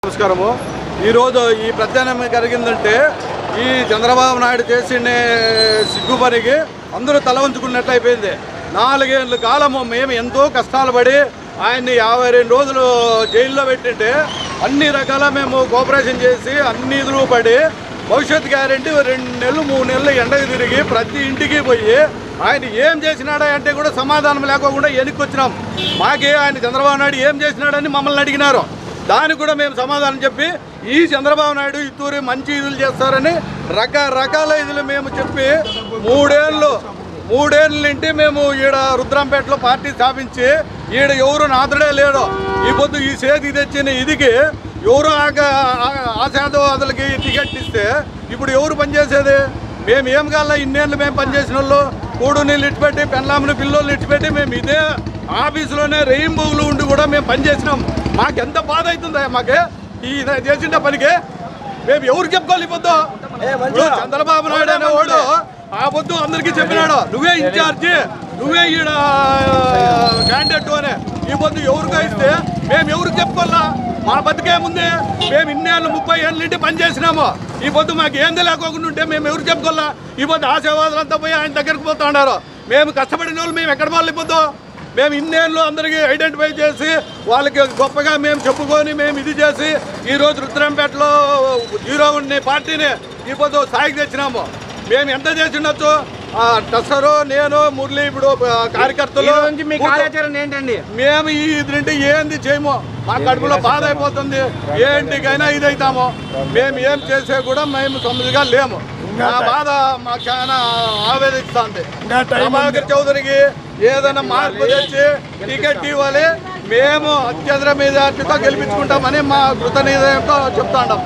నమస్కారము. ఈరోజు ఈ ప్రత్యామ్నాయం జరిగిందంటే ఈ చంద్రబాబు నాయుడు చేసిన సిగ్గు పనికి అందరూ తల ఉంచుకున్నట్లు అయిపోయింది. 4 ఏళ్ళ కాలము మేము ఎంతో కష్టాలు పడి ఆయన్ని 52 రోజులు జైల్లో పెట్టింటే అన్ని రకాల మేము కోఆపరేషన్ చేసి అన్ని ఇదులు పడి భవిష్యత్ గ్యారెంటీ 2 నెలలు 3 నెలలు ఎండకు తిరిగి ప్రతి ఇంటికి పోయి ఆయన ఏం చేసినాడా అంటే కూడా సమాధానం లేకోకుండా వెనక్కొచ్చినాం. మాకే ఆయన చంద్రబాబు నాయుడు ఏం చేసినాడని మమ్మల్ని అడిగినారు. దానికి కూడా మేము సమాధానం చెప్పి ఈ చంద్రబాబు నాయుడు ఇతూరి మంచి ఇదులు చేస్తారని రకరకాల ఇదులు మేము చెప్పి 3 ఏళ్ళ నుండి మేము ఈడ రుద్రంపేటలో పార్టీ స్థాపించి ఈడ ఎవరు నాదుడే లేడు. ఈ పొద్దు ఈ చేతికి తెచ్చిన ఇదికి ఎవరు ఆశాదవాదులకి టికెట్ ఇస్తే ఇప్పుడు ఎవరు పనిచేసేది? మేము ఏం కావాలా? ఇన్నేళ్ళు మేము పనిచేసిన వాళ్ళు కూడు నీళ్ళు ఇచ్చిపెట్టి పెన్లాములు పిల్లలు ఇచ్చిపెట్టి మేము ఇదే ఆఫీసులోనే రెయింబోగులు ఉండి కూడా మేము పనిచేసినాం. మాకెంత బాధ అవుతుందా? మాకే ఈ చేసిన పనికి మేము ఎవరు చెప్పుకోవాలి? ఈ పొద్దు చంద్రబాబు నాయుడు అనేవాడు ఆ పొద్దు అందరికీ చెప్పినాడు, నువ్వే ఇన్ఛార్జి, నువ్వే ఈడ క్యాండిడేట్ అని. ఈ పొద్దు ఎవరికో ఇస్తే మేము ఎవరికి చెప్పుకోవాలా? మా బతికేముంది? మేము ఇన్నేళ్ళు 30 ఏళ్ళ నుండి పనిచేసినాము. ఈ పొద్దు మాకు ఏంది లేకోకుండా ఉంటే మేము ఎవరికి చెప్పుకోవాలా? ఈ పొద్దు ఆశావాదులంతా పోయి ఆయన దగ్గరికి పోతా ఉన్నారు. మేము కష్టపడిన వాళ్ళు మేము ఎక్కడ పోవాలి? ఈ పొద్దు మేము ఇన్నేళ్ళు అందరికీ ఐడెంటిఫై చేసి వాళ్ళకి గొప్పగా మేము చెప్పుకొని మేము ఇది చేసి ఈరోజు రుద్రంపేటలో 0 ఉన్న పార్టీని ఈ పొద్దు స్థాయికి తెచ్చినాము. మేము ఎంత చేసి ఉండొచ్చు? టస్సరు, నేను, మురళి, ఇప్పుడు కార్యకర్తలు ఏంటండి మేము ఈ ఇది ఏంది చేయము. మా కడుపులో బాధ అయిపోతుంది. ఏంటికైనా ఇదైతాము. మేము ఏం చేసే కూడా మేము సొమ్ముగా లేము. ఆ బాధ మాకు చాలా ఆవేదిస్తుంది. ప్రభాకర్ చౌదరికి ఏదైనా మార్పు తెచ్చి టికెట్ ఇవ్వాలి. మేము అత్యధిక మెజార్టీతో గెలిపించుకుంటామని మా కృతజ్ఞతతో చెప్తా ఉన్నాం.